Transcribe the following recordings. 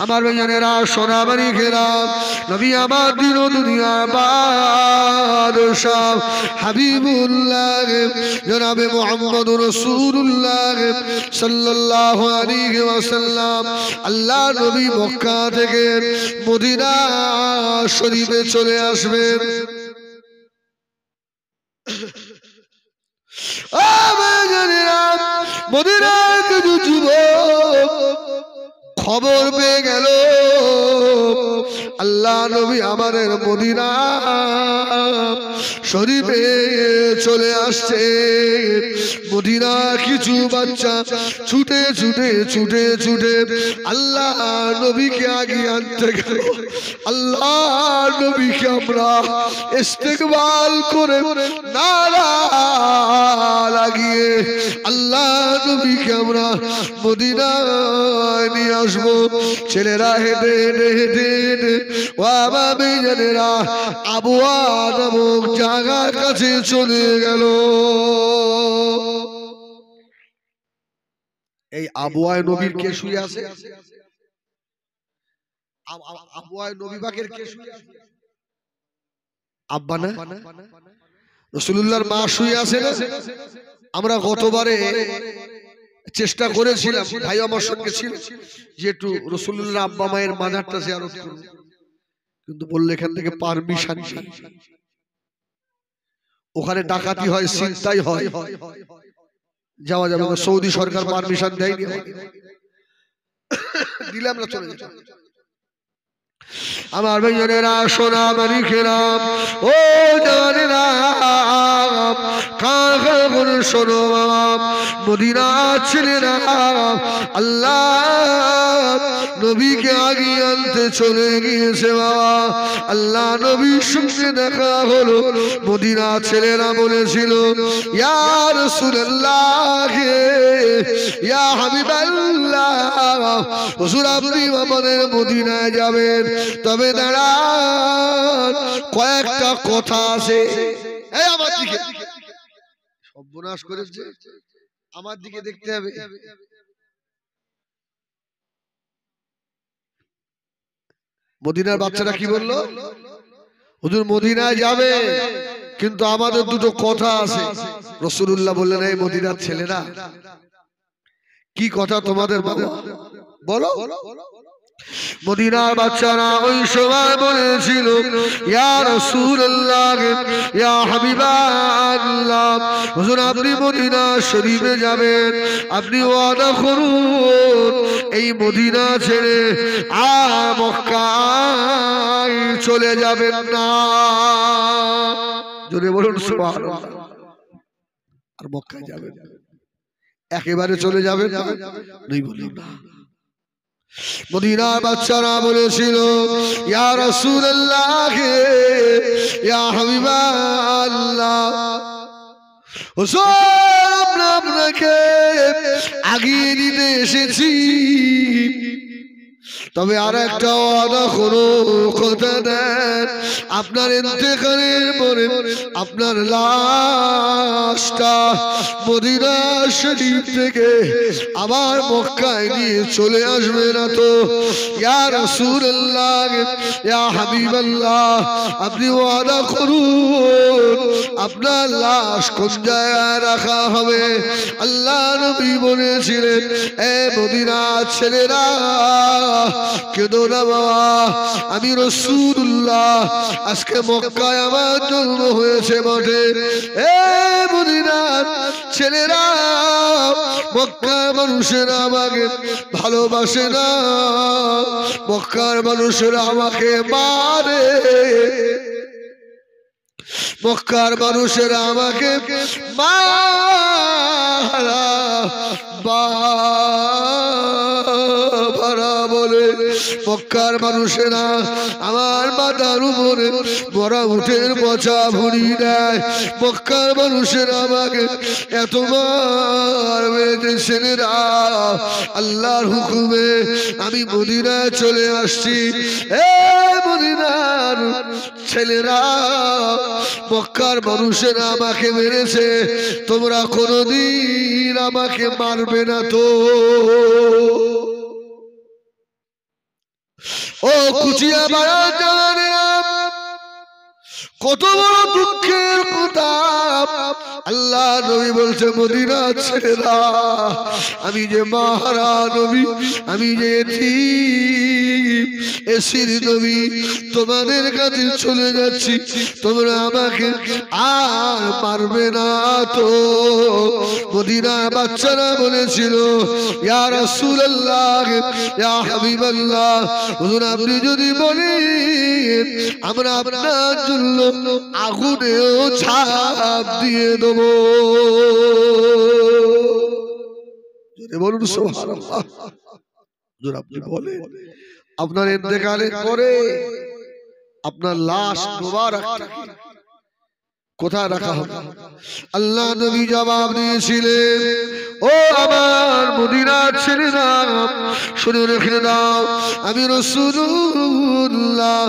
আমার ভাইজানেরা সোনাবাড়ি খেলাম নবী আমার দিন দুনিয়া বাদশাহ হাবিবুল্লাহ জনাবে মুহাম্মদুর রাসূলুল্লাহ সাল্লাল্লাহু আলাইহি ওয়াসাল্লাম আল্লাহ নবী মক্কা থেকে মদিনা শরীফে চলে আসবেন। মদিনার কিছু যুবক খবর পেয়ে গেল আল্লাহ নবী আমাদের মদিনা শরীফে চলে আসছে। মদিনা কিছু বাচ্চা ছুটে ছুটে ছুটে ছুটে আল্লাহ নবীকে আগে আনতে গেল। আল্লাহ নবীকে আমরা ইস্তেকবাল করে নারা লাগিয়ে আল্লাহ নবীকে আমরা মদিনায় নিয়ে আসবো। ছেলেরা হেঁটে হেঁটে হেঁটে হেঁটে ও আমার মেয়েরা আবুয়া নামক জায়গার কাছে চলে গেল। এই আবুয়ায় নবীর কে শুয়ে আছে? আবুয়ায় নবী পাকের কে শুয়ে আছে? আব্বা না, রাসূলুল্লাহর মা শুয়ে আছে না? আমরা গতবারে চেষ্টা করেছিলাম, ভাই আমার সঙ্গে ছিল, যে একটু রাসূলুল্লাহ আব্বা মায়ের মাজারটা জিয়ারত করব, কিন্তু বললে এখান থেকে পারমিশন নেই, ওখানে ডাকাতি হয়, ছিনতাই হয়, যাওয়া যাবে না। সৌদি সরকার পারমিশন দেয়নি, দিলে আমরা চলে যেতাম। আমার ভাইয়েরা সোনা বাড়ি খেলাম ও জানেরা কাকা করে শোনো মদিনা ছেলেরা আল্লাহ নবীকে আগে আনতে চলে গিয়েছে। বাবা আল্লাহ নবীর সঙ্গে দেখা হলো। মদিনা ছেলেরা বলেছিল ইয়া রাসূলুল্লাহ ইয়া হাবিবাল্লাহ, হুজুর আপনি আমাদের মদিনায় যাবেন, তবে দাঁড়ান কয়েকটা কথা আছে। এই আমার দিকে সর্বনাশ করেছে, আমার দিকে দেখতে হবে। মদিনার বাচ্চারা কি বললো? হুজুর মদিনায় যাবে, কিন্তু আমাদের দুটো কথা আছে। রাসূলুল্লাহ বললেন এই মদিনার ছেলেরা কি কথা তোমাদের বাবা বলো। মদিনার বাচ্চারা ওই সময় বলেছিল ইয়া রাসূলুল্লাহ ইয়া হাবিবাল্লাহ, হুজুর আপনি মদিনা শরীফে যাবেন, আপনি ওয়াদা করুন এই মদিনা ছেড়ে আর মক্কায় চলে যাবেন না। জোরে বলুন সুবহানাল্লাহ। আর মক্কায় যাবেন, একেবারে চলে যাবেন না? নই বলুন না। মদিনার বাচ্চারা বলেছিল ইয়া রাসূলুল্লাহ ইয়া হাবিবাল্লাহ, হুজুর আপনাকে আগিয়ে দিতে এসেছি, তবে আর একটা ওয়াদা করো, কথা দেন আপনার ইন্তেকালের পরে আপনার লাশটা মদিনা শরীফ থেকে আবার মক্কায় নিয়ে চলে আসবে না তো? ইয়া রাসূলুল্লাহ ইয়া হাবিবাল্লাহ, আপনি ওয়াদা করুন আপনার লাশ কোন জায়গায় রাখা হবে। আল্লাহ নবী বলেছিলেন এ মদিনার ছেলেরা কেঁদো না বাবা, আমি রাসূলুল্লাহ, আজকে মক্কায় আমার জন্ম হয়েছে বটে। এ মদিনার ছেলেরা, মক্কার মানুষেরা আমাকে ভালোবাসে না, মক্কার মানুষেরা আমাকে মারে, মক্কার মানুষেরা আমাকে মারা বলে, মক্কার মানুষেরা আমার মাথার উপরে বড় উঠের পচা ভুড়ি দেয়, মক্কার মানুষেরা আমাকে এতবার মেরেছে। আল্লাহর হুকুমে আমি মদিনায় চলে আসছি। এ মদিনার ছেলেরা, মক্কার মানুষেরা আমাকে মেরেছে, তোমরা কোনদিন আমাকে মারবে না তো? ও কুচিয়া বাজারেরা, কত বড় দুঃখের কথা। আল্লাহ নবী বলছে মদিনা ছেড়ে দাও, আমি যে মাহারা নবী, আমি যে এসির নবী, তোমাদের কাছে চলে যাচ্ছি, তোমরা আমাকে আর পারবে না তো। মদিনা বাচ্চারা বলেছিল ইয়া রাসূলুল্লাহ, ইয়া হাবিবাল্লাহ, হুজুর আপনি যদি বলেন আমরা আপনার জন্য আগুনেও ঝাঁপ দিয়ে দেব। বলুন সুবহানাল্লাহ। হুজুর আপনি বলেন আপনার ইন্তেকালের পরে আপনার লাশ মুবারকটা কোথায় রাখা হবে? আল্লাহ নবী জবাব দিয়েছিলেন, ও আমার মদিনার ছেলেরা, শুনে রেখে দাও, আমি রাসূলুল্লাহ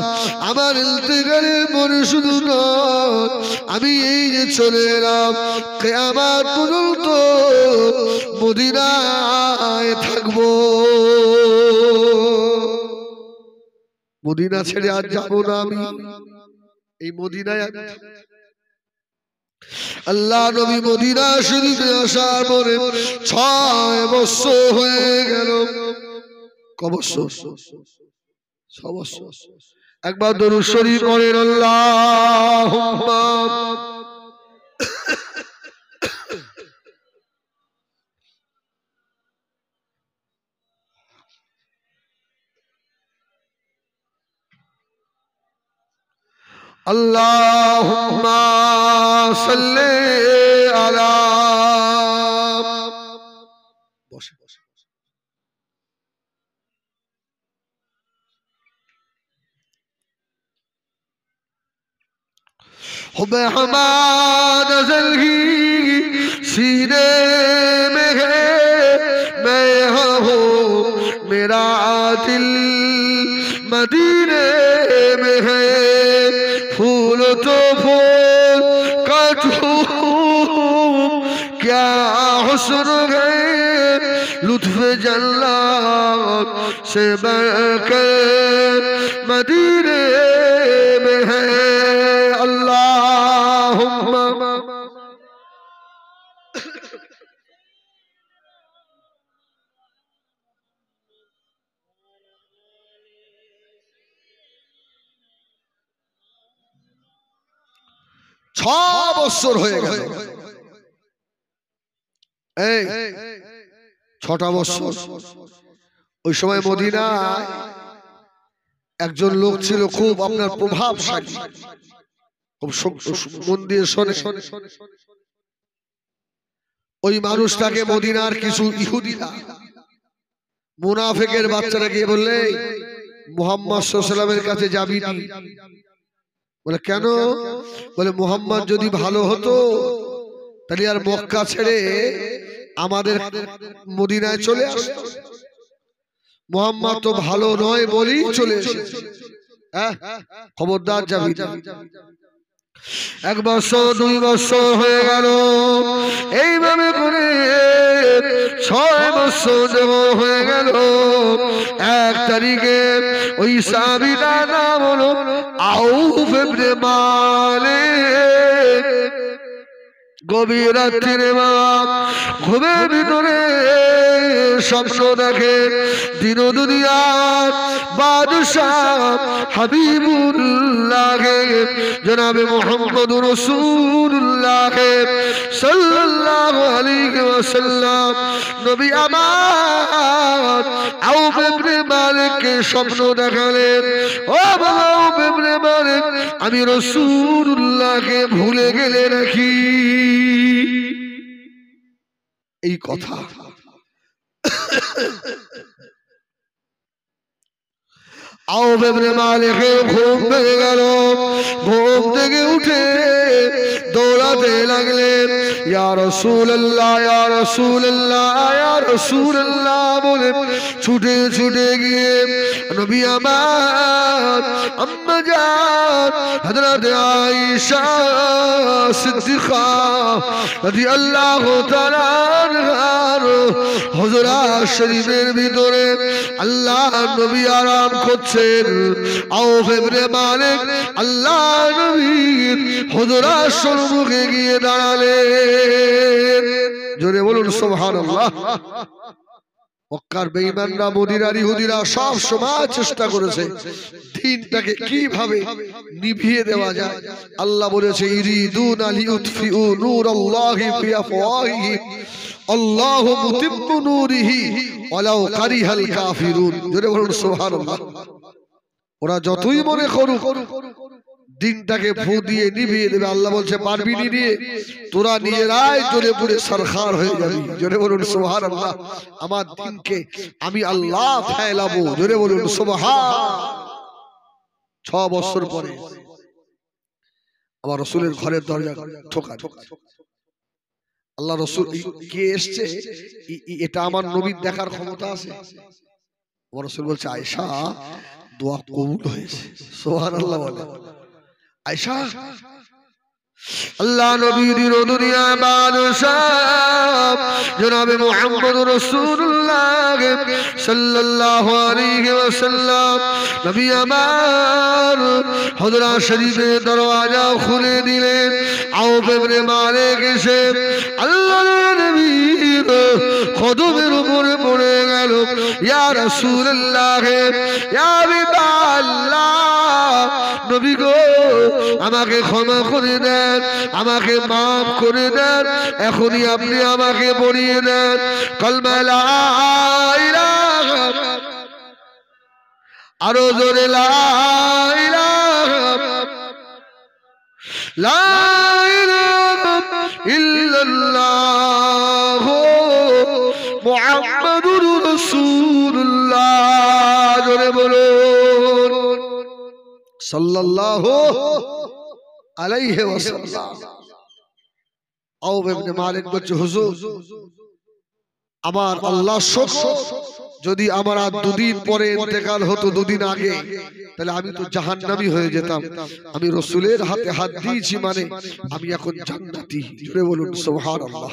আমার ইন্তেকালের পরে শুধু নয়, আমি এই যে চলে এলাম কিয়ামত পর্যন্ত মদিনায় থাকবো। মদিনা ছেড়ে আর যাবো না আমি, এই মদিনায়। আল্লাহ নবী মদিনা শরীফে আসার পরে 6 বছর হয়ে গেল। ক বছর? 6 বছর। একবার দরুদ শরীফ পড়েন আল্লাহুম্মা আল্লাহুম্মা সাল্লি আলা। বসে বসে हुब्बे हमाद ज़ल्ही सीने में है, मैं हूँ मेरा दिल मदीने में है। फूल तो फूल का क्या हुस्न है, लुत्फ जन्नत से बढ़कर मदीने में है। अल्लाहुम्मा 6 বছর হয়ে গেল। এই 6টা বছর। ওই সময় মদিনায় একজন লোক ছিল খুব আপনার প্রভাবশালী, খুব মন দিয়ে শোনে। ওই মানুষটাকে মদিনার কিছু ইহুদিরা, মুনাফিকের বাচ্চারা গিয়ে বললে মুহাম্মদ সাল্লাল্লাহু আলাইহি ওয়াসাল্লামের কাছে যাবি না। বলে কেন? বলে মুহাম্মদ যদি ভালো হতো তাহলে আর মক্কা ছেড়ে আমাদের মদিনায় চলে আসতো। মুহাম্মদ তো ভালো নয় বলেই চলে এসেছে। হ্যাঁ, খবরদার যাবি না। 1 বছর 2 বছর হয়ে গেল, এইভাবে করে 6 বছর হয়ে গেল। 1 তারিখে ওই সাহাবীটার নাম হলো আউফ ইবনে মালিক। গভীর রাত্রিরে ঘুমের ভিতরে স্বপ্ন দেখে দিন দুনিয়ার বাদশাহ হাবিবুল্লাহ জনাবে মুহাম্মদুর রাসূলুল্লাহ সাল্লাল্লাহু আলাইহি ওয়াসাল্লাম নবী আমার আউফ ইবনে মালিককে স্বপ্ন দেখালেন, ও আউফ ইবনে মালিক, আমি রাসূলুল্লাহকে ভুলে গেলে নাকি? এই কথা আউফ ইবনে মালিকের ঘুম ভেঙে গেল। ঘুম থেকে উঠে দৌড়াতে লাগলেন, ইয়া রাসূলুল্লাহ, ইয়া রাসূলুল্লাহ, ইয়া রাসূলুল্লাহ, বলে ছুটে ছুটে গিয়ে নবী আমার আম্মা জান হযরত আয়েশা সিদ্দিকা রাদিয়াল্লাহু তাআলা আনহার হুজরাত শরীফের ভিতরে আল্লাহ নবী আরাম করছেন। আউফ ইবনে মালিক আল্লাহ নবীর হুজরাত সম্মুখে গিয়ে দাঁড়ালেন। জোরে বলুন সুবহানাল্লাহ। মক্কার বেঈমানরা মদিনার ইহুদিরা সব সময় চেষ্টা করেছে দ্বীনটাকে কিভাবে নিভিয়ে দেওয়া যায়। আল্লাহ বলেছে ইরিদুনা লিউতফিউ নূরাল্লাহি বিআফওয়াহিহিম আল্লাহু মুতিম্মু নূরিহি ওয়ালাউ কারিহাল কাফিরুন। জোরে বলুন সুবহানাল্লাহ। ওরা যতই মনে করুক দিনটাকে ফু দিয়ে নিভিয়ে দেবে, আল্লাহ বলছে পারবি নি নিয়ে, তোরা নিয়ে রায় জ্বলে পুড়ে সরখার হয়ে যাবি। জোরে বলুন সুবহানাল্লাহ। আমার দিনকে আমি আল্লাহ ফেলাবো। জোরে বলুন সুবহান। 6 বছর পরে আমার রাসূলের ঘরের দরজা ঠোকা। আল্লাহ রাসূল কে এসেছে এটা আমার নবীর দেখার ক্ষমতা আছে? আমার রাসূল বলছে আয়েশা দোয়া কবুল হয়েছে। সুবহানাল্লাহ বলে আয়েশা আল্লাহ নবীর দুনিয়া বাদশাহ জনাবে মুহাম্মদুর রাসূলুল্লাহ সাল্লাল্লাহু আলাইহি ওয়াসাল্লাম নবী আমার হুজরাত শরীফের দরওয়াজা খুলে দিলেন। আউফ ইবনে মালিক এসে আল্লাহর নবীর কদমের উপরে পড়ে গেল। ইয়া রাসূলুল্লাহ ইয়া হাবিবাল্লাহ নবী গো আমাকে ক্ষমা করে দেন, আমাকে মাফ করে দেন, এখনই আপনি আমাকে পড়িয়ে দেন কালমা লা ইলাহা, আরো জোরে লা ইলাহা ইল্লাল্লাহ মুহাম্মাদুর রাসূলুল্লাহ। জোরে বলুন সাল্লাল্লাহু আলাইহি ওয়াসাল্লাম। আউফ ইবনে মালিক বলছে হুজুর আমার আল্লাহ শকর, যদি আমার আর 2 দিন পরে ইন্তেকাল হতো, 2 দিন আগে, তাহলে আমি তো জাহান্নামী হয়ে যেতাম। আমি রাসূলের হাতে হাত দিয়েছি মানে আমি এখন জান্নাতি। জোরে বলুন সুবহানাল্লাহ।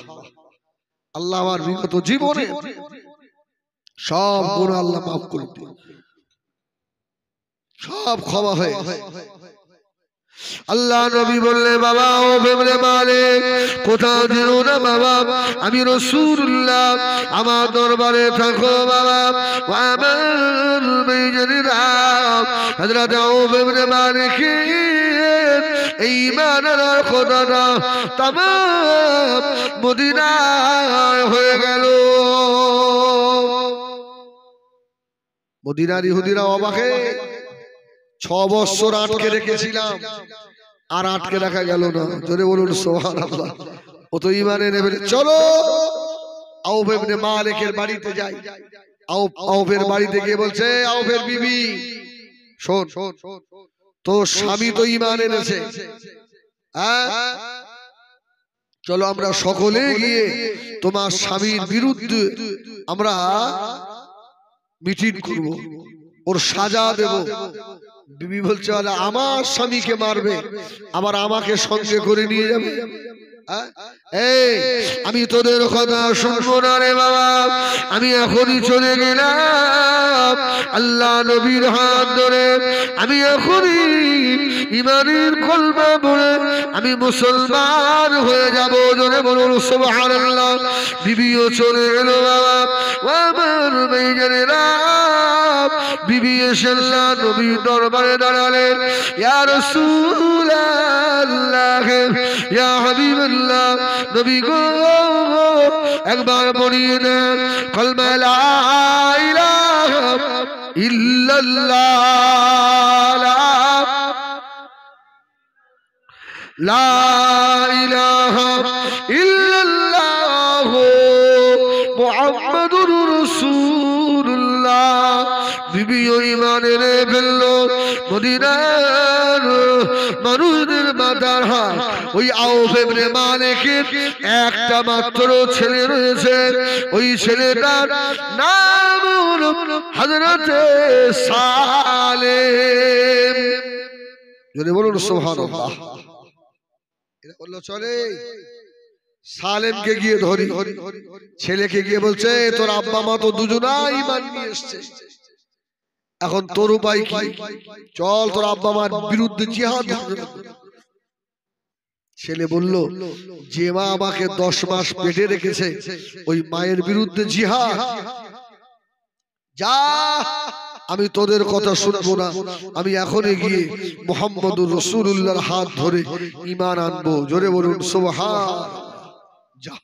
আল্লাহ আমার বিগত জীবনে সব গুনাহ আল্লাহ মাফ করে দিন, সব ক্ষমা হয়ে আল্লাহ নবী বললে বাবা ও ইবনে মালিক কোথাও যেও না বাবা, আমি রাসূলুল্লাহ, আমার দরবারে থাকো বাবা। আমার মেজরিরা হযরত আউফ ইবনে মালিক এই ঈমানের কথাটা तमाम মদিনায় হয়ে গেল। মদিনার ইহুদিরা অবাকে 6 বছর আটকে রেখেছিলাম, আর আটকে রাখা গেল না। জোরে বলুন সুবহানাল্লাহ। ও তো ঈমানে নেবে। চলো আউফ ইবনে মালিকের বাড়িতে যাই। আউফের বাড়িতে গিয়ে বলছে আউফের বিবি শোন, তো স্বামী তো ঈমান এনেছে, চলো আমরা সকলে গিয়ে তোমার স্বামীর বিরুদ্ধে আমরা মিটিং করব, ওর সাজা দেব। বিবি বলছে আমার স্বামীকে মারবে আবার আমাকে সঙ্গে করে নিয়ে যাবে? আমি তোদের কথা শুনবো না রে বাবা, আমি এখনই চলে গেলাম আল্লাহ নবীর হাত ধরে, আমি এখনই ঈমানের কলমা পড়ে আমি মুসলমান হয়ে যাব। জোরে বলুন সুবহানাল্লাহ। বিবিও চলে গেল বাবা। আমার মেয়েরা বিবি এসে আল্লাহ নবীর দরবারে দাঁড়ালেন। ইয়া রাসূলুল্লাহ ইয়া হাবিবাল্লাহ নবী গো একবার পড়িয়ে দেন কালমা লা ইলাহা ইল্লাল্লাহ, লা ইলাহা ইল্লাল্লাহ মুহাম্মাদুর রাসূলুল্লাহ। বিবিও ঈমান এনে ফেললো। মদিনার মানুষদের মাথার হাত ওই আউফ ইবনে মালিকের একটা মাত্র ছেলে রয়েছে, ওই ছেলেটার নাম হলো হযরতে সালেম। যদি বলুন সুবহানাল্লাহ। এটা বললো চলে। সালেমকে গিয়ে ধরি, ছেলেকে গিয়ে বলছে তোর আব্বা মা তো দুজনাই ঈমান নিয়ে এসেছে, এখন তোর উপায় কি? চল তোর আব্বা মার বিরুদ্ধে জিহাদ। ছেলে বলল যে মা আমাকে 10 মাস পেটে রেখেছে ওই মায়ের বিরুদ্ধে জিহাদ, যা আমি তোদের কথা শুনবো না, আমি এখনই গিয়ে মুহাম্মদুর রাসূলুল্লাহর হাত ধরে ঈমান আনবো। জোরে বলুন সুবহানাল্লাহ। যা।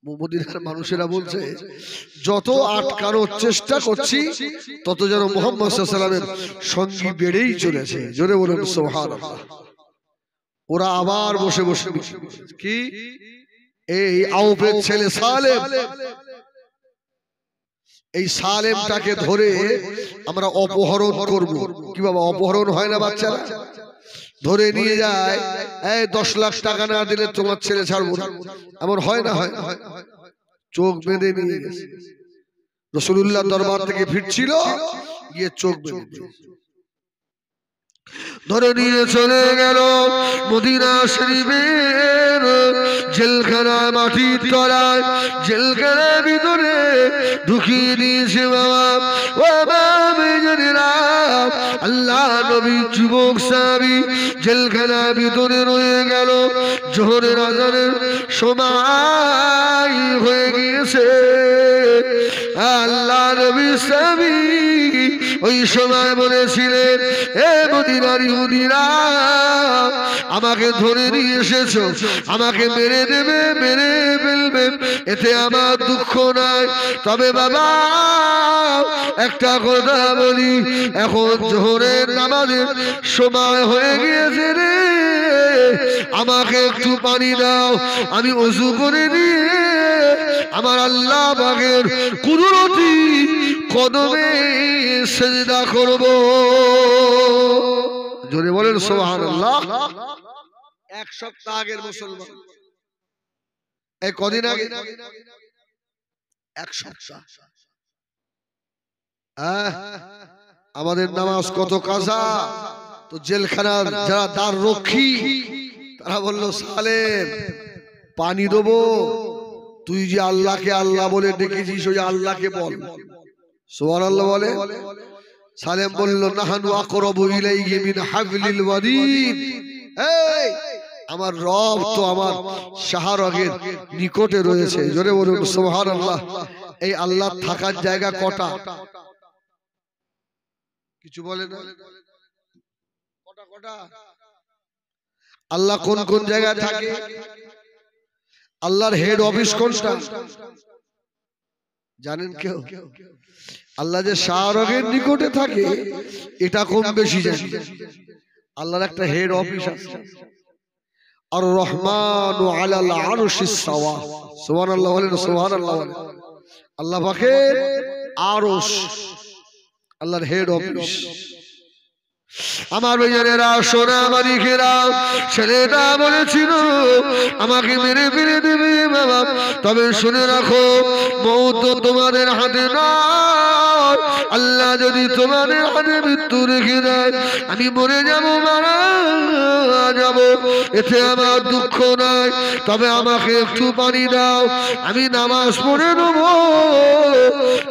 মদিনার মানুষেরা বলছে যত আটকানোর চেষ্টা করছি তত যেন মুহাম্মদ সাল্লাল্লাহু আলাইহি ওয়াসাল্লামের সঙ্গী বেড়েই চলেছে। জোরে বলুন সুবহানাল্লাহ। ওরা আবার বসে বসে কি এই আউফের ছেলে সালেম, এই সালেমটাকে ধরে আমরা অপহরণ করব। কি বাবা অপহরণ হয় না বাচ্চারা? ধরে নিয়ে যায়, এই 10 লাখ টাকা না দিলে তোমার ছেলে ছাড়বো না, এমন হয় না? হয় চোখ বেঁধে নিয়ে গেছে। রাসূলুল্লাহ দরবার থেকে ফিরছিল, গিয়ে চোখ বেঁধে ধরে নিয়ে চলে গেল মদিনা শরীফের জেলখানা, মাটির তলায় জেলখানার ভিতরে ঢুকিয়ে দিয়েছে। বাবা ও বাবা, আল্লাহ নবী যুবক সাহাবী জেলখানার ভিতরে রয়ে গেল। জোহরের আযানের সময় হয়ে গিয়েছে। আল্লাহ নবী সাহাবী ওই সময় বলেছিলেন, এ মদিনার ইহুদিরা, আমাকে ধরে নিয়ে এসেছো, আমাকে মেরে দেবে, মেরে ফেলবে, এতে আমার দুঃখ নাই। তবে বাবা একটা কথা বলি, এখন জোহরের নামাজের সময় হয়ে গিয়েছে রে, আমাকে একটু পানি দাও, আমি ওযু করে নিয়ে আমার আল্লাহ পাকের কুদরতি কদমে সিজদা করব। জোরে বলেন সুবহানাল্লাহ। এক সপ্তাহ আগের মুসলমান, এই কদিন আগে, এক সপ্তাহ। আমাদের নামাজ কত কাজা। তো জেলখানার যারা দ্বার রক্ষী তারা বলল, সালেম পানি দেবো, তুই যে আল্লাহকে আল্লাহ বলে ডেকেছিস ওই আল্লাহকে বল। সুবহানাল্লাহ বলে। সালেম বলল, নাহানু আকরাবু ইলাইহি মিন হাবলিল ওয়ারিদ। এই আমার রব তো আমার শাহরগের নিকটে রয়েছে। জোরে বলুন সুবহানাল্লাহ। এই আল্লাহ থাকার জায়গা কটা? কিছু বলে না? কটা কটা? আল্লাহ কোন কোন জায়গায় থাকে? আল্লাহর হেড অফিস কোনটা জানেন কেউ? আল্লাহ যে শাহরগের নিকটে থাকে এটা কম বেশি জানি। আল্লাহর একটা হেড অফিস আছে, আর রহমানু আলাল আরশিস সাওয়া। সুবহানাল্লাহ বলেন, সুবহানাল্লাহ বলেন। আল্লাহ পাকের আরশ আল্লাহর হেড অফিস। আমার ভাইয়েরা, সোনা মালিকেরা, ছেলেটা বলেছিল আমাকে মেরে ফেলে দেবে বাবা, তবে শুনে রাখো মওত তোমাদের হাতে নয়। আল্লাহ যদি তোমাদের হাতে মৃত্যু রেখে দেয়, আমি মরে যাব, মারা যাব, এতে আমার দুঃখ নাই। তবে আমাকে একটু পানি দাও, আমি নামাজ পড়ে নেব,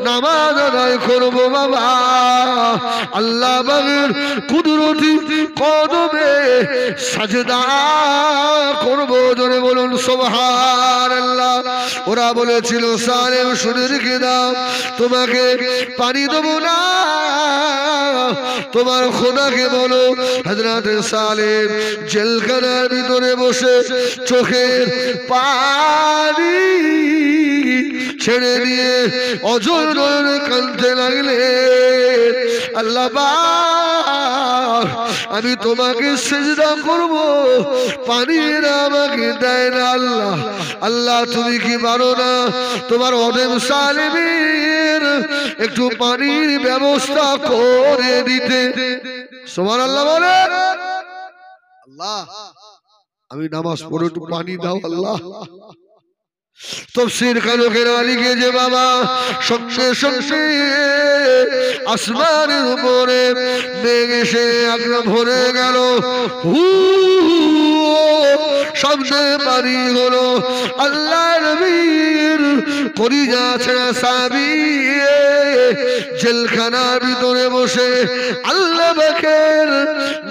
নামাজ আদায় করবো বাবা। আল্লাহ বাগের কুদরতি কদমে সাজদা করব। জোরে বলুন সুবহানাল্লাহ। ওরা বলেছিল, সালেম শুনে রেখে দাও, তোমাকে পানি দেবো না, তোমার খোদাকে বলো। হযরত সালেম জেলখানার ভিতরে বসে চোখের পানি ছেড়ে দিয়ে অজর নয়নে কাঁদতে লাগলেন, আল্লাহ পাক, আমি তোমাকে সিজদা করব, পানির আমাকে দেয় না আল্লাহ। আল্লাহ তুমি কি পারো না তোমার অদেম সালেমের একটু পানির ব্যবস্থা করে দিতে। সুবহানাল্লাহ বলে। আল্লাহ আমি নামাজ পড়ে একটু পানি দাও আল্লাহ। তফসির কালকেরা লিখেছে বাবা, সঙ্গে সঙ্গে আসমানের উপরে মেঘ এসে আগ্রা ভরে গেল, হু শব্দে বাড়ি হলো। আল্লাহ নবীর কলিজা ছেঁড়া সাহাবী জেলখানার ভিতরে বসে আল্লাহ পাকের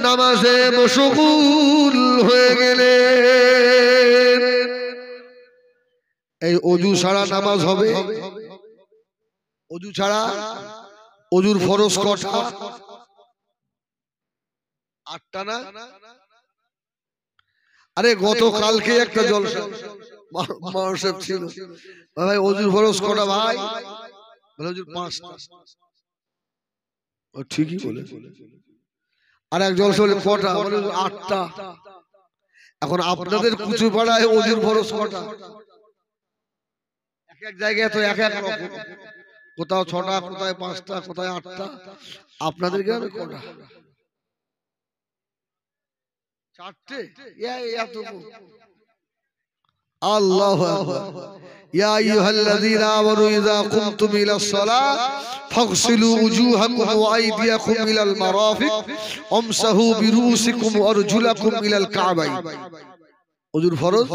নামাজে মশগুল হয়ে গেলেন। এই অজু ছাড়া নামাজ হবে? অজু ছাড়া? অজুর ফরজ কটা? 8টা না? আরে গতকালকে একটা জলসা মানুষের ছিল, ভাই অজুর ফরজ কটা ভাই? বলে হুজুর 5টা। ও ঠিকই বলে। আর এক জলসা বলে কটা? বলে 8টা। এখন আপনাদের কুচুপাড়ায় অজুর ফরজ কটা? এক এক জায়গায় তো এক এক রকম, কোথাও 6টা, কোথায় 5টা, কোথায় 8টা। আপনাদের গ্রামে কটা? 4টে। আল্লাহু আকবার। ইয়া আইয়ুহাল্লাযীনা আমানু ইযা কুমতুম ইলাস সালাহ ফাগসিলু উজুহাকুম ওয়া আইদিয়াকুম ইলাল মারাফিক ওয়ামসাহু বিরুসিকুম ওয়া আরজুলাকুম ইলাল কাবাইন। ওযুর ফরজ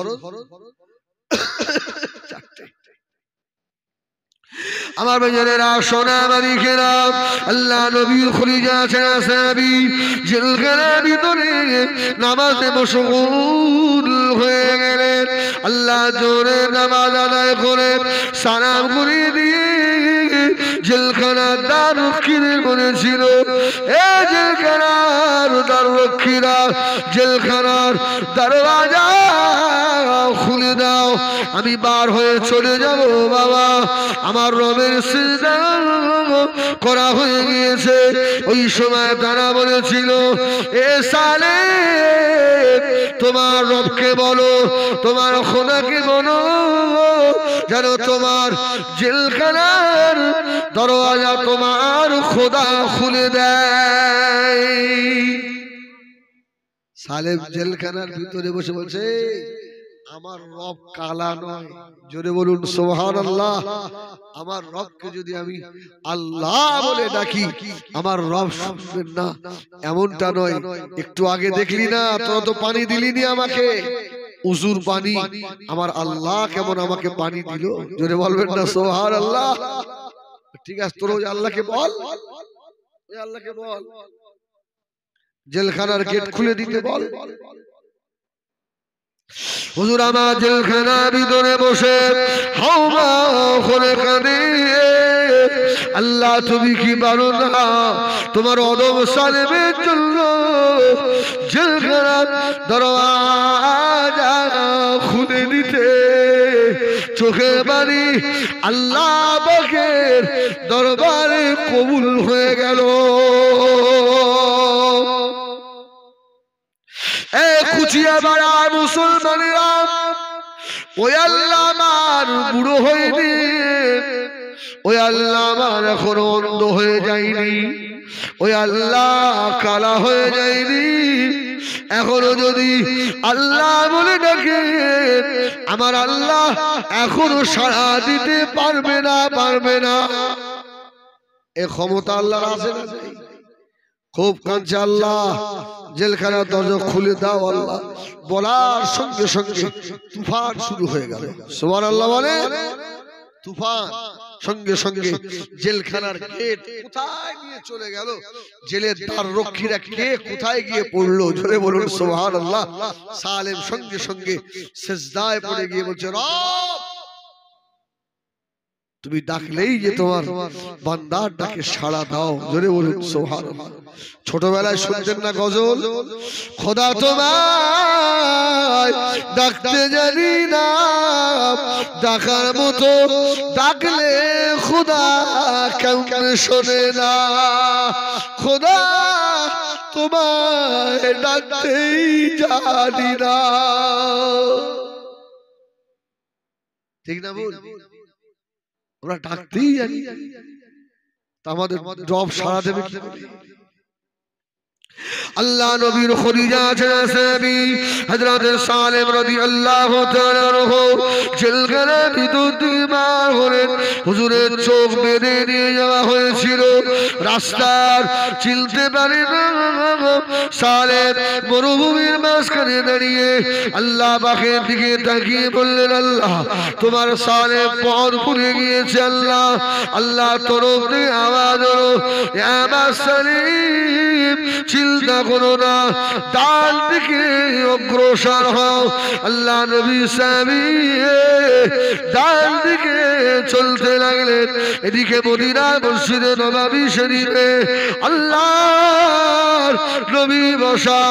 4টে। আমার ভাইয়েরা সোনা মালিকেরা, আল্লাহ নবীর খলিজা ছেঁড়া সাহাবী জেলখানার ভিতরে নামাজে মশগুল হয়ে গেলেন। আল্লাহ জোরে নামাজ আদায় করে সালাম করে দিয়ে জেলখানার দ্বাররক্ষীদের বলেছিল, এ জেলখানার দ্বাররক্ষীরা, জেলখানার দরওয়াজা খুলে দাও, আমি বার হয়ে চলে যাব বাবা। আমার রবের সিজদা করা হয়ে গিয়েছে। ওই সময় তারা বলেছিল, এ সালেম তোমার রবকে বলো, তোমার খোদাকে বলো যেন তোমার জেলখানার দরওয়াজা তোমার খোদা খুলে দেয়। সালেম জেলখানার ভিতরে বসে বলছে, আমার রব কালা নয়, জোরে বলুন সুবহানাল্লাহ। আমার রবকে যদি আমি আল্লাহ বলে ডাকি আমার রব শুনবেন না, এমনটা নয়। একটু আগে দেখলি না, তোরা তো পানি দিলিনি আমাকে, উজুর পানি, আমার আল্লাহ কেমন আমাকে পানি দিল, জোরে বলবেন না সুবহানাল্লাহ। ঠিক আছে, তোর ওই আল্লাহকে বল, ওই আল্লাহকে বল, জেলখানার গেট খুলে দিতে বল। হুজুর আমার জেলখানার ভিতরে বসে হাওমা করে কাঁদে, আল্লাহ তুমি কি পারো না তোমার অদম সালেমের জন্য জেলখানার দরওয়াজা খুলে দিতে? চোখের বাড়ি আল্লাহ পাকের দরবারে কবুল হয়ে গেল। কুচিয়া বাড়া মুসলমানেরা, ওই আল্লাহ আমার বুড়ো হয়নি, ওই আল্লাহ আমার এখনো অন্ধ হয়ে যায়নি, ওই আল্লাহ কালা হয়ে যায়নি। এখনো যদি আল্লাহ বলে ডাকে আমার আল্লাহ এখনো সাড়া দিতে পারবে না, পারবে না। এ ক্ষমতা আল্লাহর আছে না? খুব কাঁদছে আল্লাহ, জেলখানার দরজা খুলে দাও আল্লাহ। বলার সঙ্গে সঙ্গে তুফান শুরু হয়ে গেল। সুবহানাল্লাহ বলে। তুফান সঙ্গে সঙ্গে জেলখানার গেট কোথায় নিয়ে চলে গেল, জেলের দ্বাররক্ষীরা কে কোথায় গিয়ে পড়লো, জোরে বলুন সুবহানাল্লাহ। সালেম সঙ্গে সঙ্গে সিজদায় পড়ে গিয়ে বলছে, রব তুমি ডাকলেই যে তোমার বান্দার ডাকে সাড়া দাও, জোরে বলুন সুবহানাল্লাহ। ছোটবেলায় শুনতেন না গজল, খোদা তোমায় ডাকতে জানি না, ডাকার মতো ডাকলে খোদা কেমন শোনে না, খোদা তোমায় ডাকতেই জানি না। ঠিক না বল? আমরা ডাকতেই জানি তা আমাদের জব সারা দেবে কি? আল্লাহ নবীর খলিজা সাহাবী হযরত সালেম রাদিয়াল্লাহু তাআলা আনহু জেলখানার ভিতর থেকে বার হলেন। হুজুরের চোখ বেঁধে নিয়ে যাওয়া হয়েছিল, রাস্তার চিনতে পারে না। সালেম মরুভূমির মাঝখানে দাঁড়িয়ে আল্লাহ পাকের দিকে তাকিয়ে বললেন, আল্লাহ তোমার সালেম পথ ভুলে গিয়েছে। আল্লাহ আল্লাহ তরফ থেকে আওয়াজ হলো, ইয়া সালিম চিন্তা করো না, ডান দিকে অগ্রসর হও। আল্লাহ নবী সাহাবী ডান দিকে চলতে লাগলেন। এদিকে মদিনা মসজিদে নববী শরীফে আল্লাহর নবী বসা।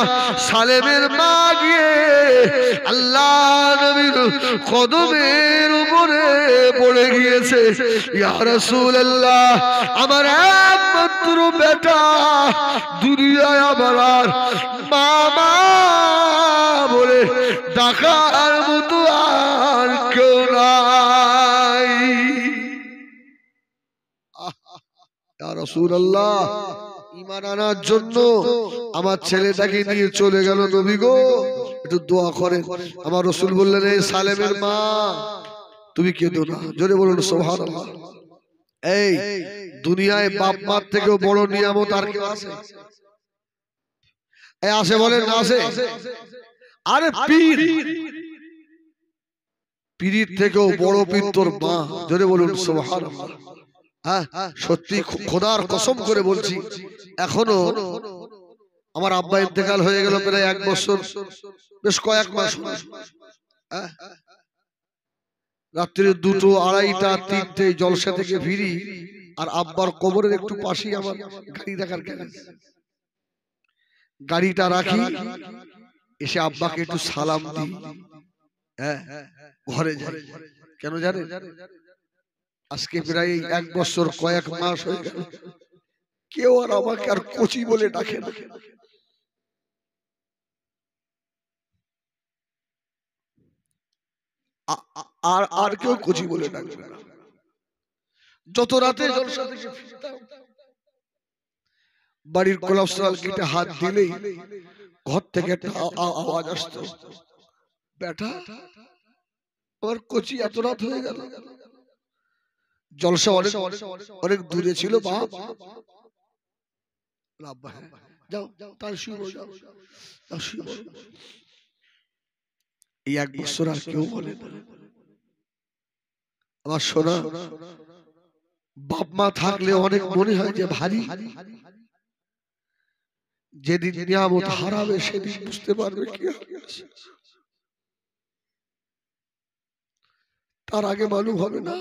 সালেমের মা গিয়ে আল্লাহ নবীর কদমের উপরে পড়ে গিয়েছে। ইয়া রাসূলুল্লাহ, আমার একমাত্র বেটা, দুনিয়ায় আমার আর মামা বলে ডাকার মতো আর কেউ নাই। ইয়া রাসূলুল্লাহ, ঈমান আনার জন্য আমার ছেলেটাকে নিয়ে চলে গেল নবী গো, একটু দোয়া করেন। আমার রাসূল বললেন, এই সালেমের মা তুমি কেঁদো না। জোরে বলুন সুবহানাল্লাহ। এই দুনিয়ায় বাপ মার থেকেও বড় নিয়ামত আর কেউ আছে? আসে বলেন না আসে? আরে পীর, পীরের থেকেও বড় পীর তোর মা। জোরে বলুন সুবহানাল্লাহ। হ্যাঁ, সত্যি খোদার কসম করে বলছি, এখনো আমার আব্বা ইন্তেকাল হয়ে গেল প্রায় 1 বছর, বেশ কয়েক মাস। রাত্রি 2টো, 2:30টা, 3টে জলসা থেকে ফিরি, আর আব্বার কবরের একটু পাশেই আমার গাড়ি রাখার গ্যারেজ। গাড়িটা রাখি, এসে আব্বাকে একটু সালাম দিই, হ্যাঁ ঘরে যাই। কেন জানেন? আজকে প্রায় 1 বছর কয়েক মাস হয়ে গেল, কেউ আর আমাকে আর কচি বলে ডাকে না। আর কেউ কচি বলে ডাকবে না। যত রাতে জলসা থেকে ফিরতাম, বাড়ির কোলাপসাল গেটে হাত দিলেই ঘর থেকে একটা আওয়াজ আসতো, বেটা আমার কচি এত রাত হয়ে গেল। জলসা অনেক দূরে ছিল, বাপ যাও তার শুয়ে যাও। এই 1 বছর আর কেউ বলে না। আমার সোনা, বাপ মা থাকলে অনেক মনে হয় যে ভারী, যেদিন নিয়ামত হারাবে সেদিন বুঝতে পারবে কি আছে। তার আগে মালুম হবে না।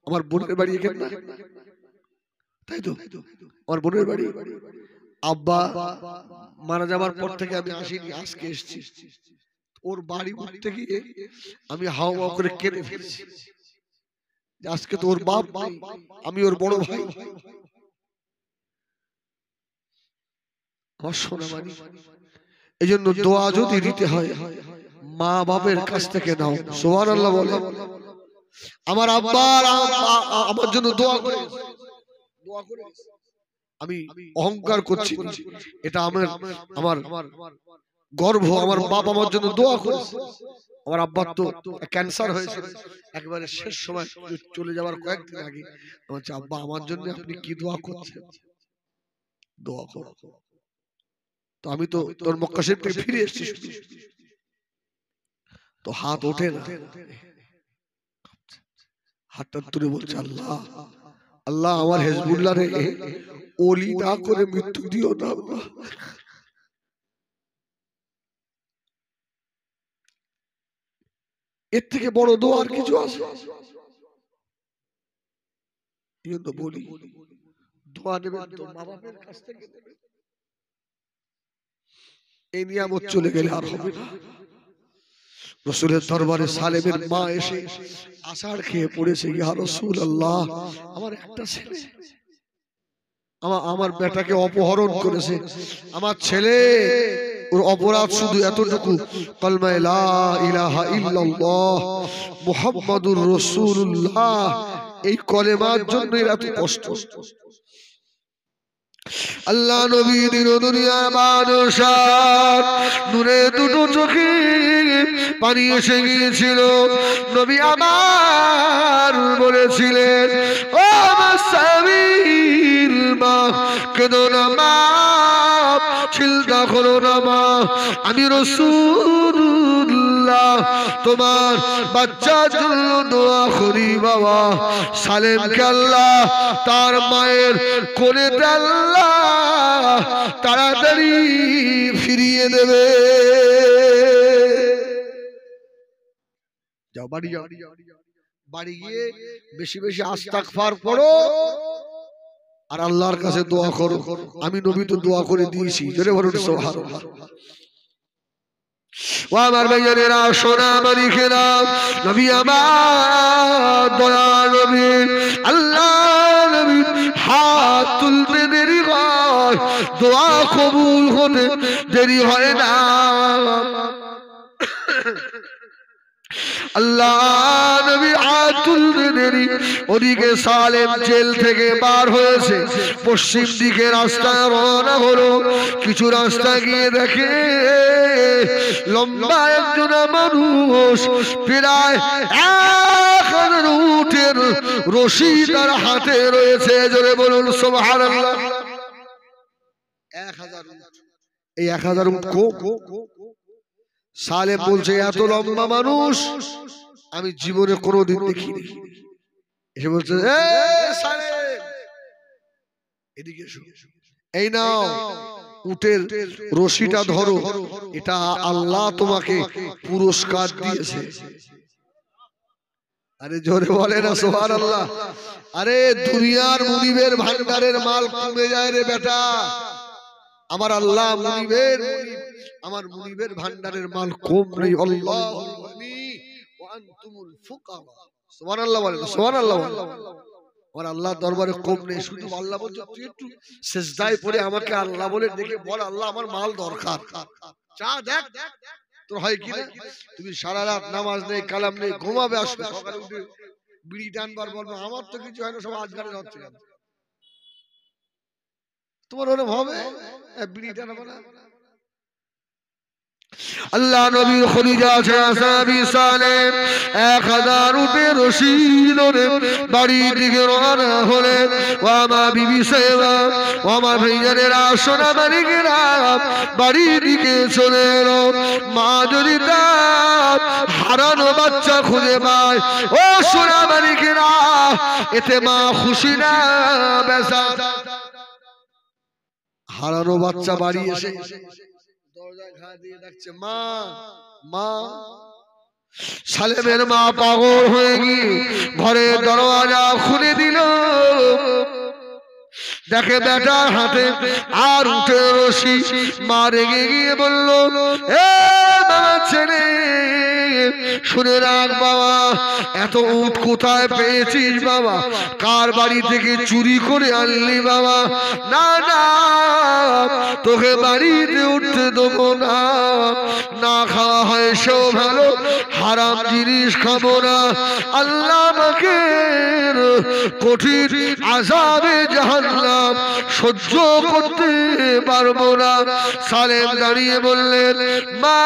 আমার বোনের বাড়ি এখানে না, তাই তো? আমার বোনের বাড়ি। আব্বা মারা যাবার পর থেকে আমি আসিনি, আজকে এসেছি। ওর বাড়ি উঠতে গিয়ে আমি হাওয়া করে কেঁদে ফেলেছি, আজকে তো ওর বাপ, আমি ওর বড় ভাই। আমার সোনা মানি, এই জন্য দোয়া যদি দিতে হয় মা বাপের কাছ থেকে নাও। সুবহানাল্লাহ বলে। আমার আব্বা আমার জন্য দোয়া করে, আমি অহংকার করছি, এটা আমার গর্ব। আমার বাপ আমার জন্য দোয়া করেছে। আমার আব্বার তো ক্যান্সার হয়েছিল, একেবারে শেষ সময় চলে যাওয়ার কয়েকদিন আগে বলছে, আব্বা আমার জন্য আপনি কি দোয়া করছেন? দোয়া করো। তো আমি তো তোর মক্কা শরীফ থেকে ফিরে এসেছি, তো হাত ওঠে না, হাতটা তুলে বলছে, আল্লাহ আল্লাহ আমার হিজবুল্লাহ রে ওলি না করে মৃত্যু দিও না। এর থেকে বড় দোয়া আর কিছু আছে? বলি, দোয়া নেবেন তো মা বাপের কাছ থেকে নেবেন। এই নিয়ামত চলে গেলে আর হবে না। রাসূলের দরবারে সালেমের মা এসে আষাঢ় খেয়ে পড়েছে, ইয়া রাসূলুল্লাহ আমার একটা ছেলে, আমার বেটাকে অপহরণ করেছে। আমার ছেলে ওর অপরাধ শুধু এতটুকু, কালমা লা ইলাহা ইল্লাল্লাহ মুহাম্মাদুর রাসূলুল্লাহ, এই কলেমার জন্য এত কষ্ট। আল্লাহ নবী দিন দুনিয়ার বাদশাহ, নূরে দুটো চোখে পানি এসে গিয়েছিল। নবী আমার বলেছিলেন, ও মাসাবির মা, কেঁদো না মা, চিন্তা করো না মা, আমি রাসূলুল্লাহ তোমার বাচ্চার জন্য দোয়া করি বাবা। সালেমকে আল্লাহ তার মায়ের কোলেতে আল্লাহ তাড়াতাড়ি ফিরিয়ে দেবে। যাও বাড়ি যাও, বাড়ি গিয়ে বেশি বেশি আস্তাগফার পড়ো আর আল্লাহর কাছে দোয়া করো। আমি নবী তো দোয়া করে দিয়েছি, জোরে বলুন সুবহানাল্লাহ। ও আমার ভাইয়েরা, সোনা মালিকেরা, নবী আমার দয়া নবী, আল্লাহ নবী হাত তুলতে দেরি হয়, দোয়া কবুল হতে দেরি হয় না। আল্লাহ নবী হাত তুলতে দেরি, ওদিকে সালেম জেল থেকে বার হয়েছে, পশ্চিম দিকে রাস্তায় রওনা হলো। কিছু রাস্তা গিয়ে দেখে লম্বা একজন মানুষ, প্রায় 1000 উটের রশি তার হাতে রয়েছে, জোরে বলুন সুবহানাল্লাহ। 1000 উট, এই 1000 উট সালেম বলছে, এত লম্বা মানুষ আমি জীবনে কোনোদিন দেখিনি। এসে বলছে, এদিকে এসো, এই নাও উটের রশিটা ধরো, এটা আল্লাহ তোমাকে পুরস্কার দিয়েছে। আরে জোরে বলে না সুবহানাল্লাহ। আরে দুনিয়ার মুনিবের ভান্ডারের মাল কমে যায় রে বেটা, আমার আল্লাহ মুনিবের, আমার মুনিবের ভান্ডারের মাল কম নেই। আল্লাহু গনি ওয়া আনতুমুল ফুকারা, সুবহানাল্লাহ বলেন, সুবহানাল্লাহ বলেন। আমার আল্লাহ দরবারে কম নেই। শুধু আল্লাহ বলছে, তুই একটু সিজদায় পড়ে আমাকে আল্লাহ বলে ডেকে বল, আল্লাহ আমার মাল দরকার, চা দেখ তোর হয় কি না। তুমি সারা রাত নামাজ নেই, কালাম নেই, ঘুমাবে, আসবে সকালে উঠে বিড়ি টানবার বলবে আমার তো কিছু হয় না, সব আজগারে যাচ্ছে কেন? তোমার ওরকম হবে, বিড়ি টানাবো না। আল্লাহ নবী খলিজা সাহাবী সালেম 1000 উটের রশি ধরে বাড়ির দিকে রওনা হলেন। ও আমার বিবি সাহেবা, ও আমার ভাইজানেরা, সোনা মালিকেরা, বাড়ির দিকে চলে এলো। মা যদি তার হারানো বাচ্চা খুঁজে পায়, ও সোনা মালিকেরা, এতে মা খুশি না বেজার? হারানো বাচ্চা বাড়ি এসে দরজা ঘা দিয়ে ডাকছে, মা মা। সালেমের মা পাগল হয়ে গিয়ে ঘরের দরওয়াজা খুলে দিল। দেখে বেটার হাতে আর উঠে রশি। মা রেগে গিয়ে বলল, এ বাবা ছেলে, শুনে রাখ বাবা, এত উট কোথায় পেয়েছিস বাবা? কার বাড়ি থেকে চুরি করে আনলি বাবা? না না, তোকে বাড়িতে উঠতে দেবো না, না খাওয়া হয় সেও ভালো, হারাম জিনিস খাবো না, আল্লাহ আমাকে কঠিন আযাবে জাহান্নাম সহ্য করতে পারবো না। সালেম দাঁড়িয়ে বললেন, মা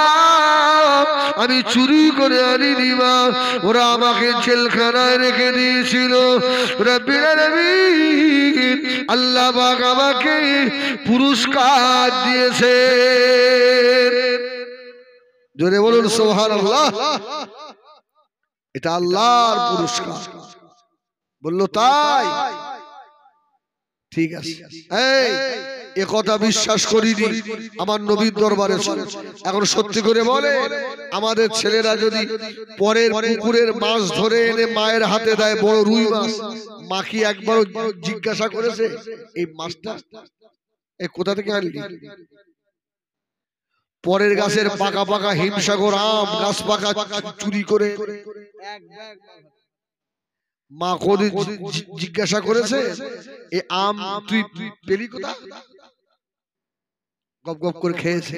আমি চুরি করে আনিনি মা, ওরা আমাকে জেলখানায় রেখে দিয়েছিল। রব্বুল আলামিন আল্লাহ পাক আমাকে পুরস্কার দিয়েছে। জোরে বলুন সুবহানাল্লাহ। এটা আল্লাহর পুরস্কার। বললো তাই, ঠিক আছে, এই কথা বিশ্বাস করিনি, আমার নবীর দরবারে এখন সত্যি করে বলে, আমাদের ছেলেরা যদি পরের পুকুরের মাছ ধরে এনে মায়ের হাতে দেয়, বড় রুই মাছ, মা কি একবারও জিজ্ঞাসা করেছে এই মাছটা এই কোথা থেকে আনলি? পরের গাছের পাকা পাকা হিমসাগর আম গাছ পাকা চুরি করে মা কোনদিন জিজ্ঞাসা করেছে এই আম তুই পেলি কোথা? গপ গপ করে খেয়েছে।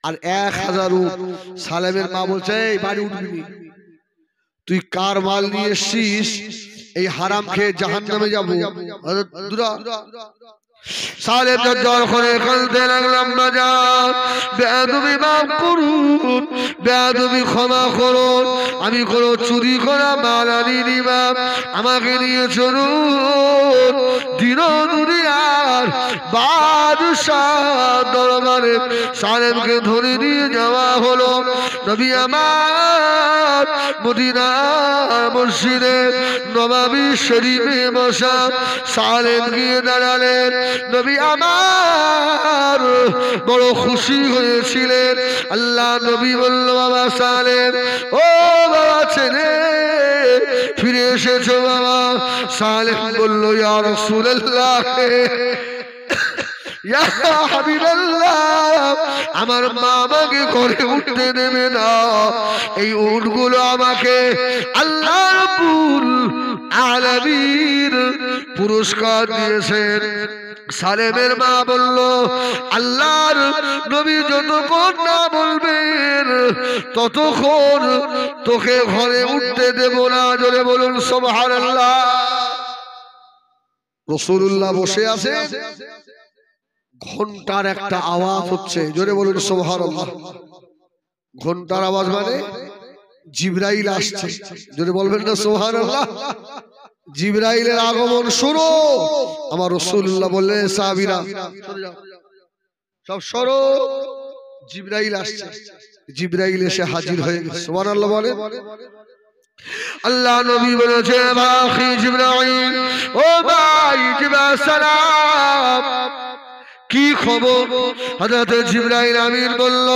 আর 1000 উট। সালেমের মা বলছে, এই বাড়ি উঠবি নি, তুই কার মাল নিয়ে এসছিস, এই হারাম খেয়ে জাহান্নামে যাবো। সালেম জল করে কাঁদতে লাগলাম, বাজার বেয়াদবি মাফ করুন, বেয়াদবি ক্ষমা করুন, আমি কোনো চুরি করা মাল আনিনি বাপ, আমাকে নিয়ে চলুন দিন দুনিয়ার বাদশাহ দরবারে। সালেমকে ধরে নিয়ে যাওয়া হলো। নবী আমার মদিনার মসজিদে নববী শরীফে বসা। সালেম গিয়ে দাঁড়ালেন। নবী আমার বড় খুশি হয়েছিলেন। আল্লাহ নবী বলল, বাবা সালেম, ও বাবা ছেলে ফিরে এসেছো বাবা। সালেম বলল, ইয়া রাসূলুল্লাহ, ইয়া হাবিবাল্লাহ, আমার মা আমাকে ঘরে উঠতে দেবে না, এই উটগুলো আমাকে আল্লাহ রাব্বুল আলামিন পুরস্কার দিয়েছেন। সালেমের মা বলল, আল্লাহর নবী যতক্ষণ না বলবেন ততক্ষণ তোকে ঘরে উঠতে দেব না। জোরে বলুন সুবহানাল্লাহ। রাসূলুল্লাহ বসে আছেন, ঘন্টার একটা আওয়াজ হচ্ছে। জোরে বলুন সুবহানাল্লাহ। ঘন্টার আওয়াজ মানে জিবরাইল আসছে। জোরে বলবেন না সুবহানাল্লাহ। জিবরাইলের আগমন শুরু। আমার রাসূলুল্লাহ বললেন, সাহাবীরা সব সরো, জিবরাইল আসছে। জিবরাইল এসে হাজির হয়ে গেছে। সুবহানাল্লাহ বলে। আল্লাহ নবী বলেছে, ভাই জিবরাইল, ও ভাই জিবরাইল সালাম, কি খবর? হযরত জিবরাইল আমিন বলল,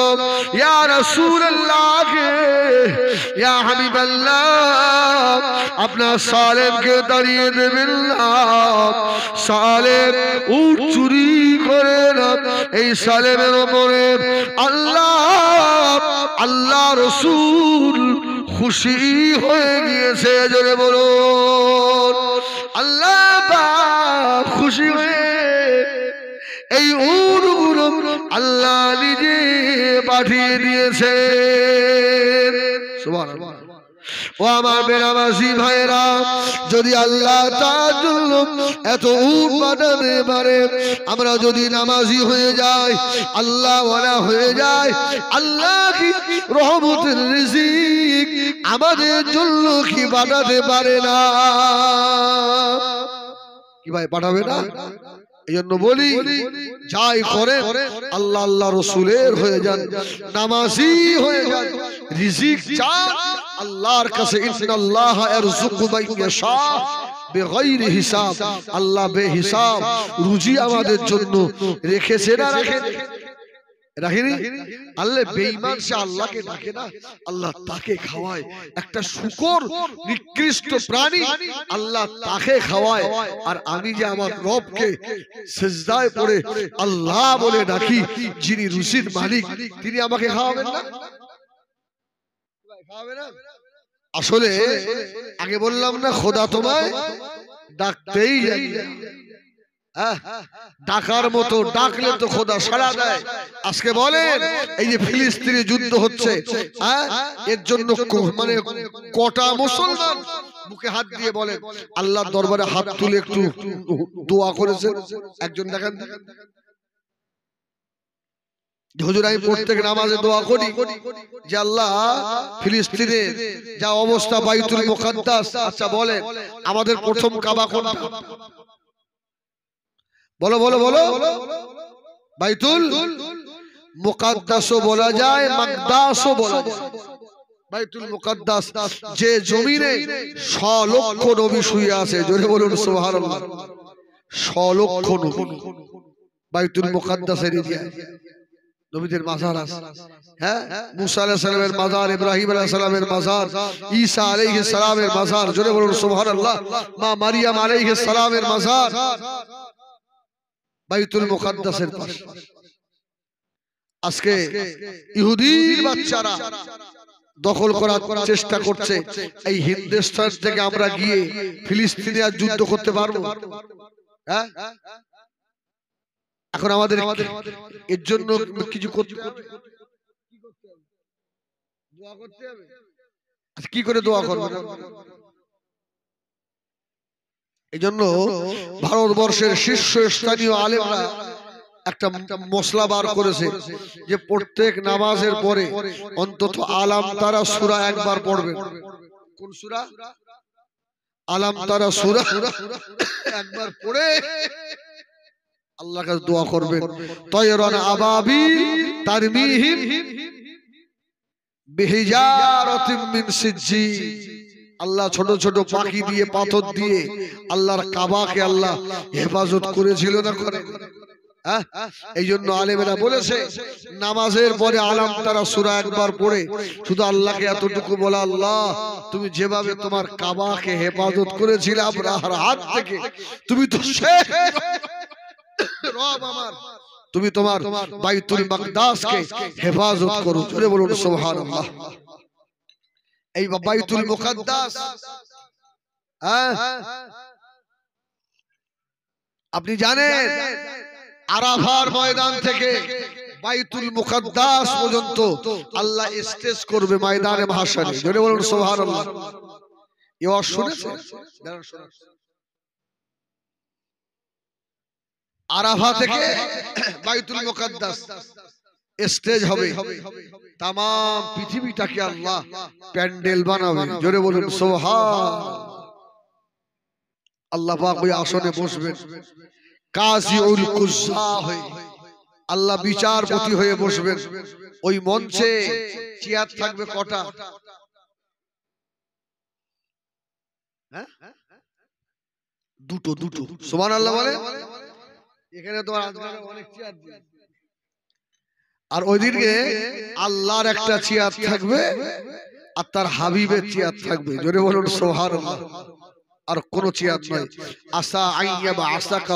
ইয়া রাসূলুল্লাহ, ইয়া হাবিবাল্লাহ, আপনার সালেমকে দাঁড়িয়ে দেবেন না। সালেম উট চুরি করে না, এই সালেমের উপরে আল্লাহ রাসূল খুশি হয়ে গিয়েছে। জোরে বলুন আল্লাহ পাক খুশি হয়ে এই উটগুলো আল্লাহ নিজে পাঠিয়ে দিয়েছে। সুবহানাল্লাহ। ও আমার বেনামাজি ভাইরা, যদি আল্লাহ তার জন্য এত উট পাঠাতে পারে, আমরা যদি নামাজি হয়ে যাই, আল্লাহ ওয়ালা হয়ে যায়, আল্লাহ কি রহমতের রিজিক আমাদের জন্য কি পাঠাতে পারে না? কি ভাই পাঠাবে না? এই জন্য বলি, যাই করে আল্লাহ আল্লাহ রসুলের হয়ে যান, নামাজি হয়ে যান, রিজিক চান আল্লাহর কাছে। ইন্নাল্লাহা ইয়ারযুকু মান ইয়াশা বিগাইরি হিসাব। আল্লাহ বেহিসাব রুজি আমাদের জন্য রেখেছে না রাখেনি? রাখেনি। আল্লাহ বেঈমান সে আল্লাহকে ডাকে না, আল্লাহ তাকে খাওয়ায়। একটা শূকর নিকৃষ্ট প্রাণী, আল্লাহ তাকে খাওয়ায়। আর আমি যে আমার রবকে সিজদায় পড়ে আল্লাহ বলে ডাকি, যিনি রুজির মালিক, তিনি আমাকে খাওয়াবেন না? আসলে আগে বললাম না, খোদা তোমায় ডাকতেই জানি না। ডাকার মতো ডাকলে তো খোদা সাড়া দেয়। আজকে বলেন, এই যে ফিলিস্তিনে যুদ্ধ হচ্ছে, এর জন্য মানে কটা মুসলমান বুকে হাত দিয়ে বলেন, আল্লাহর দরবারে হাত তুলে একটু দোয়া করেছে? একজন দেখেন। হুজুর আমি প্রত্যেক নামাজে দোয়া করি যে আল্লাহ ফিলিস্তিনে যা অবস্থা, বাইতুল মুকাদ্দাস। আচ্ছা বলেন, আমাদের প্রথম কাবা কোনটা? বলো বলো বলো। বাইতুল মুকাদ্দাসও বলা যায়, মাকদাসও বলা যায়। বাইতুল মুকাদ্দাস, যে জমিনে 100 লক্ষ নবী শুয়ে আছে। জোরে বলুন সুবহানাল্লাহ। 100 লক্ষ নবী বাইতুল মুকাদ্দাসের এরিয়ায় নবীদের মাজার আছে। হ্যাঁ, মুসা আলাইহিস সালামের মাজার, ইব্রাহিম আলাইহিস সালামের মাজার, ঈসা আলাইহিস সালামের মাজার। জোরে বলুন সুবহানাল্লাহ। মা মারিয়াম আলাইহিস সালামের মাজার বাইতুল মুকাদ্দাসের পাশে। আজকে ইহুদির বাচ্চারা দখল করার চেষ্টা করছে। এই হিন্দুস্তান থেকে আমরা গিয়ে ফিলিস্তিনে আর যুদ্ধ করতে পারবো? হ্যাঁ, এখন আমাদের এর জন্য কিছু করতে হবে, দোয়া করতে হবে। আচ্ছা, কি করে দোয়া করব? এই জন্য ভারতবর্ষের শীর্ষস্থানীয় আলেমরা একটা মশলা বার করেছে যে প্রত্যেক নামাজের পরে অন্তত আলাম তারা সূরা একবার পড়বেন। কোন সূরা? আলাম তারা সূরা একবার পড়ে আল্লাহর কাছে দোয়া করবেন। তায়রান আবাবি তারমিহিম বিহিজারাতিন মিন সিজ্জি। আল্লাহ ছোট ছোট পাখি দিয়ে, পাথর দিয়ে আল্লাহর কাবাকে আল্লাহ হেফাজত করেছিল না করে? এই জন্য আলেমেরা বলেছে নামাজের পরে আলাম তারা সূরা একবার পড়ে শুধু আল্লাহকে এতটুকু বলা, আল্লাহ তুমি যেভাবে তোমার কাবাকে হেফাজত করেছিলে আবরাহার হাত থেকে, তুমি তো রব আমার, তুমি তোমার বাইতুল মাকদাসকে হেফাজত করো। জোরে বলুন সুবহানাল্লাহ। এই বাইতুল মুকাদ্দাস, আপনি জানেন আরাফার ময়দান থেকে বাইতুল মুকাদ্দাস পর্যন্ত আল্লাহ স্টেজ করবে ময়দানে মাহশারে। জোরে বলুন সুবহানাল্লাহ। এবার শুনেছেন? আরাফা থেকে বাইতুল মুকাদ্দাস স্টেজ হবে, তাম পৃথিবীটাকে আল্লাহ প্যান্ডেল বানাবে। জোরে বলুন সুবহান। আল্লাহ পাক ওই আসনে বসবেন কাজিউল কুজ্জা হয়ে, আল্লাহ বিচারপতি হয়ে বসবেন। ওই মঞ্চে চেয়ার থাকবে কটা? দুটো। দুটো। সুবহানাল্লাহ বলে। এখানে তো অনেক চেয়ার দিয়ে, আর ওইদিকে আল্লাহর একটা চেয়ার থাকবে আর তার হাবিবের চেয়ার থাকবে। জোরে বলুন সুবহানাল্লাহ। আর কোন চেয়ার নয়। আসা আইয়াবা আসাকা